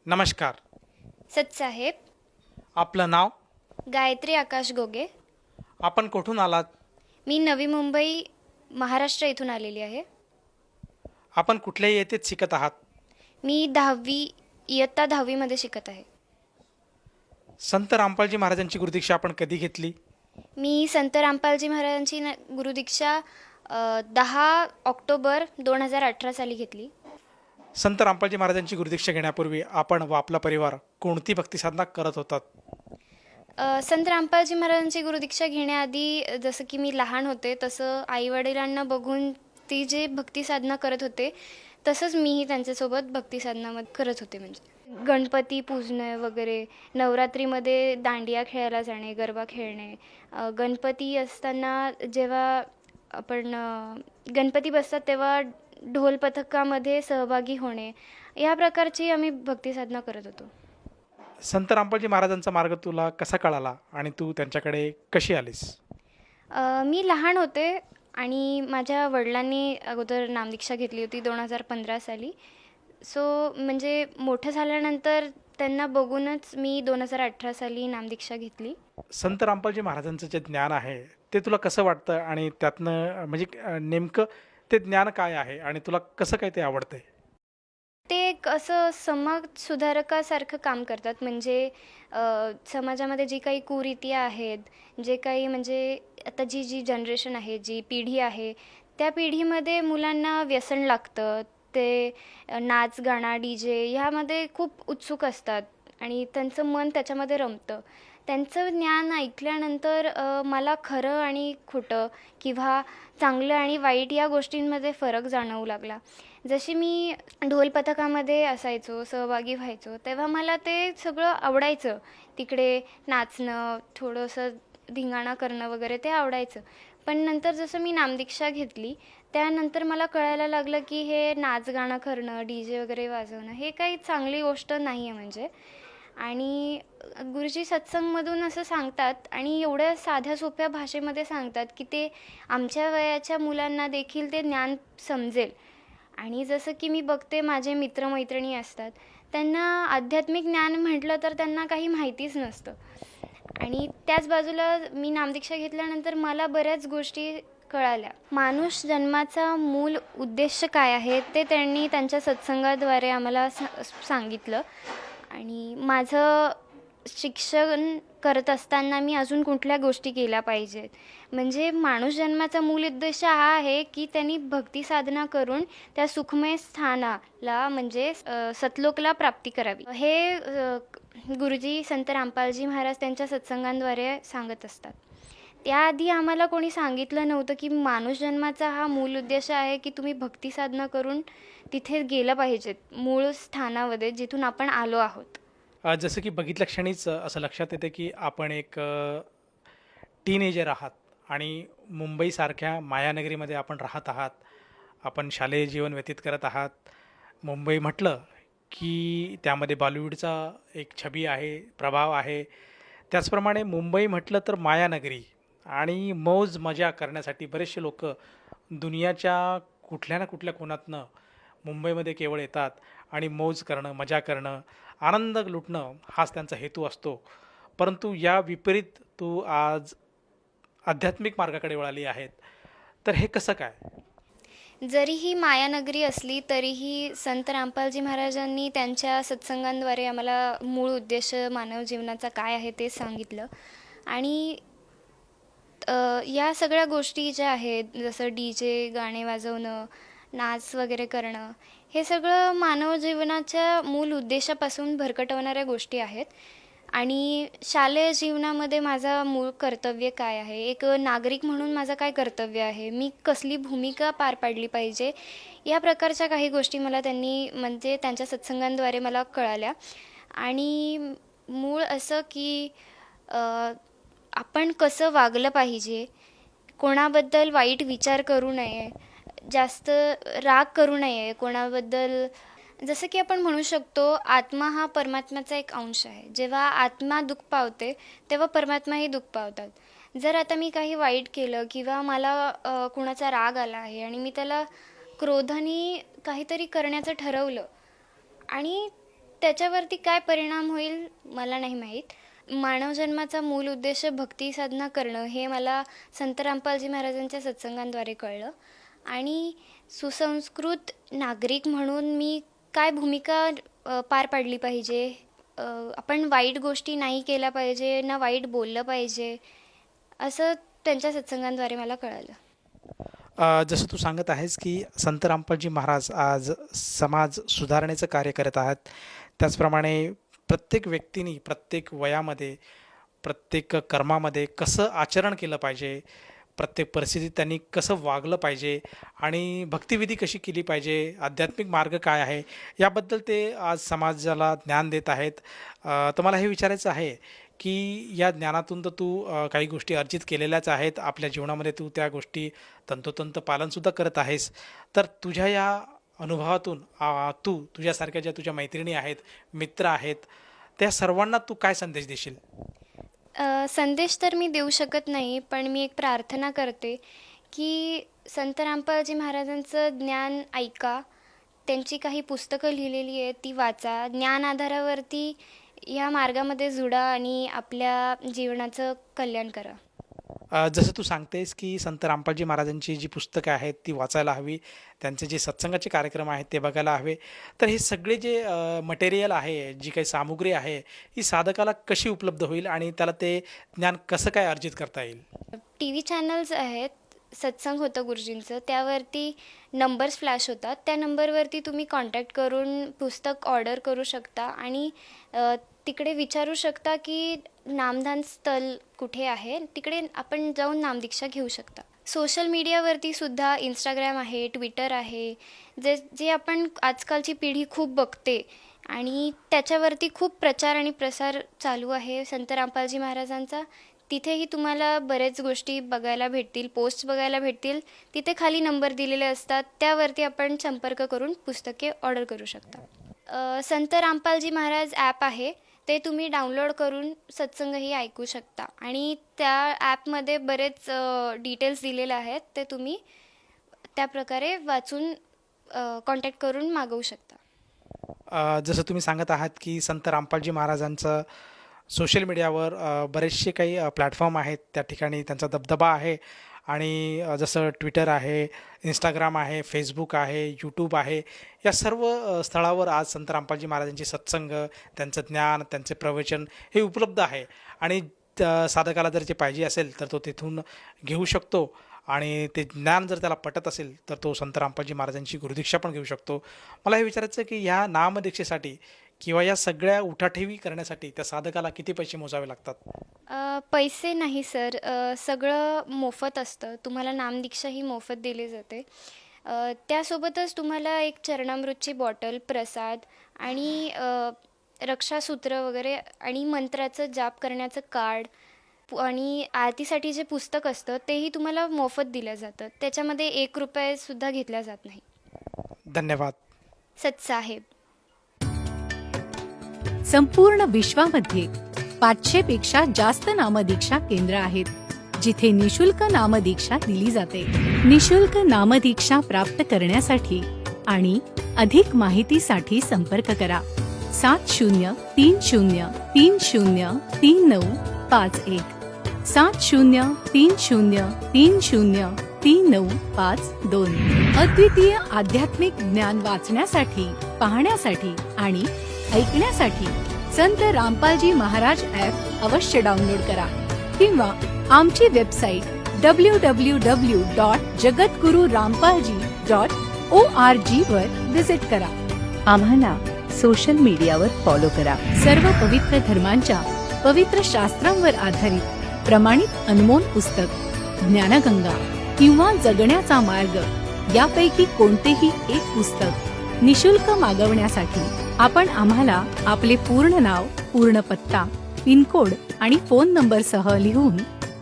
नमस्कार. सतसाहेब. आपलं नाव? गायत्री आकाश गोगे. आपण कुठून आलात? मी नवी मुंबई, महाराष्ट्र इथून आलेली आहे. आपण कुठल्याही येथेच शिकत आहात? मी 10वी, इयत्ता 10वीमध्ये शिकत आहे. संत रामपालजी महाराजांची गुरुदीक्षा आपण कधी घेतली? मी संत रामपालजी महाराजांची गुरुदीक्षा 10 ऑक्टोबर 2018 साली घेतली. संत रामपालजी महाराजांची गुरुदीक्षा घेण्यापूर्वी आपण व आपला परिवार कोणती भक्तिसाधना करत होतात? संत रामपालजी महाराजांची गुरुदीक्षा घेण्याआधी जसं की मी लहान होते तसं आईवडिलांना बघून ती जे भक्तिसाधना करत होते तसंच मीही त्यांच्यासोबत भक्तिसाधनामध्ये करत होते. म्हणजे गणपती पूजणे वगैरे, नवरात्रीमध्ये दांडिया खेळायला जाणे, गरबा खेळणे, गणपती असताना जेव्हा आपण गणपती बसतात तेव्हा ढोल पथकामध्ये सहभागी होणे, या प्रकारची आम्ही भक्तिसाधना करत होतो. संत रामपालजी महाराजांचा मार्ग तुला कसा कळाला आणि तू त्यांच्याकडे कशी आलीस? मी लहान होते आणि माझ्या वडिलांनी अगोदर नामदीक्षा घेतली होती 2015 साली. सो म्हणजे मोठं झाल्यानंतर त्यांना बघूनच मी 2018 साली नामदीक्षा घेतली. संत रामपालजी महाराजांचं जे ज्ञान आहे ते तुला कसं वाटतं आणि त्यातनं म्हणजे नेमकं ते ज्ञान काय आहे आणि तुला कसं काय ते आवडतंय? ते एक असं समाज सुधारकासारखं काम करतात. म्हणजे समाजामध्ये जी काही कुरीती आहेत, जे काही म्हणजे आता जी जी जनरेशन आहे, जी पिढी आहे, त्या पिढीमध्ये मुलांना व्यसन लागतं. ते नाच, गाणं, डी-जे ह्यामध्ये खूप उत्सुक असतात आणि त्यांचं मन त्याच्यामध्ये रमतं. त्यांचं ज्ञान ऐकल्यानंतर मला खरं आणि खोटं किंवा चांगलं आणि वाईट या गोष्टींमध्ये फरक जाणवू लागला. जशी मी ढोल पथकामध्ये असायचो, सहभागी व्हायचो, तेव्हा मला ते सगळं आवडायचं. तिकडे नाचणं, थोडंसं धिंगाणा करणं वगैरे ते आवडायचं. पण नंतर जसं मी नामदीक्षा घेतली, त्यानंतर मला कळायला लागलं की हे नाच-गाणं करणं, डी-जे वगैरे वाजवणं हे काही चांगली गोष्ट नाही आहे म्हणजे. आणि गुरुजी सत्संगमधून असं सांगतात आणि एवढ्या साध्या सोप्या भाषेमध्ये सांगतात की ते आमच्या वयाच्या मुलांना देखील ते ज्ञान समजेल. आणि जसं की मी बघते माझे मित्रमैत्रिणी असतात, त्यांना आध्यात्मिक ज्ञान म्हटलं तर त्यांना काही माहितीच नसतं. आणि त्याच बाजूला मी नामदीक्षा घेतल्यानंतर मला बऱ्याच गोष्टी कळाल्या. माणूस जन्माचा मूल उद्देश काय आहे ते त्यांनी त्यांच्या सत्संगाद्वारे आम्हाला सांगितलं. आणि माझं शिक्षण करत असताना मी अजून कुठल्या गोष्टी केल्या पाहिजेत. म्हणजे माणूस जन्माचा मूल उद्देश हा आहे की त्यांनी भक्ती साधना करून त्या सुखमय स्थानाला म्हणजे सतलोकला प्राप्ती करावी. हे गुरुजी संत रामपालजी महाराज त्यांच्या सत्संगांद्वारे सांगत असतात. त्याआधी आम्हाला कोणी सांगितलं नव्हतं की माणूस जन्माचा हा मूल उद्देश आहे की तुम्ही भक्ती साधना करून तिथे गेलं पाहिजेत, मूळ स्थानामध्ये जिथून आपण आलो आहोत. जसं की बघितल्या क्षणीच असं लक्षात येते की आपण एक टीनेजर आहात आणि मुंबईसारख्या मायानगरीमध्ये आपण राहत आहात. आपण शालेय जीवन व्यतीत करत आहात. मुंबई म्हटलं की त्यामध्ये बॉलिवूडचा एक छबी आहे, प्रभाव आहे. त्याचप्रमाणे मुंबई म्हटलं तर मायानगरी आणि मौज मजा करण्यासाठी बरेचसे लोक दुनियाच्या कुठल्या ना कुठल्या कोनातनं मुंबईमध्ये केवळ येतात आणि मौज करणं, मजा करणं, आनंद लुटणं हाच त्यांचा हेतू असतो. परंतु या विपरीत तू आज आध्यात्मिक मार्गाकडे वळाली आहेत. तर हे कसं काय? जरी ही मायानगरी असली तरीही संत रामपालजी महाराजांनी त्यांच्या सत्संगांद्वारे आम्हाला मूळ उद्देश मानव जीवनाचा काय आहे ते सांगितलं. आणि या सगळ्या गोष्टी ज्या आहेत जसं डी-जे, गाणे वाजवणं, नाच वगैरे करणं, हे सगळं मानव जीवनाच्या मूल उद्देशापासून भरकटवणाऱ्या गोष्टी आहेत. आणि शालेय जीवनामध्ये माझा मूळ कर्तव्य काय आहे, एक नागरिक म्हणून माझं काय कर्तव्य आहे, मी कसली भूमिका पार पाडली पाहिजे, या प्रकारच्या काही गोष्टी मला त्यांनी म्हणजे त्यांच्या सत्संगांद्वारे मला कळाल्या. आणि मूळ असं की आपण कसं वागलं पाहिजे, कोणाबद्दल वाईट विचार करू नये, जास्त राग करू नये कोणाबद्दल. जसं की आपण म्हणू शकतो आत्मा हा परमात्म्याचा एक अंश आहे. जेव्हा आत्मा दुःख पावते तेव्हा परमात्माही दुःख पावतात. जर आता मी काही वाईट केलं किंवा मला कुणाचा राग आला आहे आणि मी त्याला क्रोधाने काहीतरी करण्याचं ठरवलं आणि त्याच्यावरती काय परिणाम होईल मला नाही माहीत. मानवजन्माचा मूल उद्देश भक्ती साधना करणं हे मला संत रामपालजी महाराजांच्या सत्संगांद्वारे कळलं. आणि सुसंस्कृत नागरिक म्हणून मी काय भूमिका पार पाडली पाहिजे. आपण वाईट गोष्टी नाही केल्या पाहिजे, ना वाईट बोललं पाहिजे, असं त्यांच्या सत्संगांद्वारे मला कळालं. जसं तू सांगत आहेस की संत रामपालजी महाराज आज समाज सुधारण्याचं कार्य करत आहात. त्याचप्रमाणे प्रत्येक व्यक्तीने प्रत्येक वयामध्ये, प्रत्येक कर्मामध्ये कसं आचरण केलं पाहिजे, प्रत्येक परिस्थितीत त्यांनी कसं वागलं पाहिजे आणि भक्तिविधी कशी केली पाहिजे, आध्यात्मिक मार्ग काय आहे, याबद्दल ते आज समाजाला ज्ञान देत आहेत. तर मला हे विचारायचं आहे की या ज्ञानातून तर तू काही गोष्टी अर्जित केलेल्याच आहेत. आपल्या जीवनामध्ये तू त्या गोष्टी तंतोतंत पालनसुद्धा करत आहेस. तर तुझ्या या अनुभवातून तू तुझ्यासारख्या ज्या तुझ्या मैत्रिणी आहेत, मित्र आहेत, त्या सर्वांना तू काय संदेश देशील? संदेश तर मी देऊ शकत नाही, पण मी एक प्रार्थना करते की संत रामपालजी महाराजांचं ज्ञान ऐका, त्यांची काही पुस्तकं लिहिलेली आहेत ती वाचा, ज्ञान आधारावरती या मार्गामध्ये जुडा आणि आपल्या जीवनाचं कल्याण करा. जसं तू सांगतेस की संत रामपालजी महाराजांची जी पुस्तकं आहेत ती वाचायला हवी, त्यांचे जे सत्संगाचे कार्यक्रम आहेत ते बघायला हवे. तर हे सगळे जे मटेरियल आहे, जी काही सामुग्री आहे, ही साधकाला कशी उपलब्ध होईल आणि त्याला ते ज्ञान कसं काय अर्जित करता येईल? TV चॅनल्स आहेत, सत्संग होतं गुरुजींचं, त्यावरती नंबर्स फ्लॅश होतात. त्या नंबरवरती तुम्ही कॉन्टॅक्ट करून पुस्तक ऑर्डर करू शकता आणि तिकडे विचारू शकता की नामदान स्थळ कुठे आहे, तिकडे आपण जाऊन नामदीक्षा घेऊ शकता. सोशल मीडियावरती सुद्धा इंस्टाग्राम आहे, ट्विटर आहे, जे जे आपण आजकालची पिढी खूप बघते आणि त्याच्यावरती खूप प्रचार आणि प्रसार चालू आहे संत रामपालजी महाराजांचा. तिथेही तुम्हाला बरेच गोष्टी बघायला भेटतील, पोस्ट बघायला भेटतील. तिथे खाली नंबर दिलेले असतात, त्यावरती आपण संपर्क करून पुस्तके ऑर्डर करू शकता. संत रामपालजी महाराज ॲप आहे, ते तुम्ही डाउनलोड करून सत्संगही ऐकू शकता आणि त्या ॲपमध्ये बरेच डिटेल्स दिलेले आहेत, ते तुम्ही त्याप्रकारे वाचून कॉन्टॅक्ट करून मागवू शकता. जसं तुम्ही सांगत आहात की संत रामपालजी महाराजांचं सोशल मीडियावर बरेचसे काही प्लॅटफॉर्म आहेत, त्या ठिकाणी त्यांचा दबदबा आहे आणि जसं ट्विटर आहे, इंस्टाग्राम आहे, फेसबुक आहे, यूट्यूब आहे, या सर्व स्थळावर आज संत रामपालजी महाराजांचे सत्संग, त्यांचं ज्ञान, त्यांचे प्रवचन हे उपलब्ध आहे आणि साधकाला जर ते पाहिजे असेल तर तो तिथून घेऊ शकतो आणि ते ज्ञान जर त्याला पटत असेल तर तो संत रामपालजी महाराजांची गुरुदीक्षा पण घेऊ शकतो. मला हे विचारायचं की ह्या नामदीक्षेसाठी किंवा या सगळ्या उठाठेवी करण्यासाठी त्या साधकाला किती पैसे मोजावे लागतात? पैसे नाही सर, सगळं मोफत असतं. तुम्हाला नामदीक्षाही मोफत दिली जाते. त्यासोबतच तुम्हाला एक चरणामृतची बॉटल, प्रसाद आणि रक्षासूत्र वगैरे आणि मंत्राचं जाप करण्याचं कार्ड आणि आरतीसाठी जे पुस्तक असतं तेही तुम्हाला मोफत दिलं जातं. त्याच्यामध्ये ₹1 घेतला जात नाही. धन्यवाद. सतसाहेब. संपूर्ण विश्वामध्ये 500 पेक्षा जास्त नामदीक्षा केंद्र आहेत, जिथे निशुल्क नामदीक्षा दिली जाते. निशुल्क नामदीक्षा प्राप्त करण्यासाठी आणि अधिक माहितीसाठी संपर्क करा 7030303951 7030303952. अद्वितीय आध्यात्मिक ज्ञान वाचण्यासाठी, पाहण्यासाठी आणि ऐकण्यासाठी संत रामपालजी महाराज ॲप अवश्य डाउनलोड करा किंवा आमची वेबसाईट www.jagatgururampalji.org वर व्हिजिट करा. आम्हाला सोशल मीडियावर फॉलो करा. सर्व पवित्र धर्मांच्या पवित्र शास्त्रांवर आधारित प्रमाणित अनमोल पुस्तक ज्ञानगंगा किंवा जगण्याचा मार्ग यापैकी कोणतेही एक पुस्तक निशुल्क मागवण्यासाठी आपण आम्हाला आपले पूर्ण नाव, पूर्ण पत्ता, पिनकोड आणि फोन नंबर सह लिहून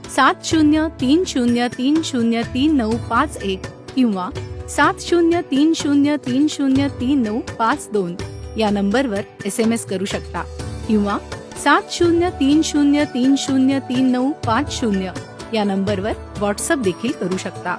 7030303951 किंवा 7030303952 या नंबरवर SMS करू शकता किंवा 7030303950 या नंबरवर व्हॉट्सअप देखील करू शकता.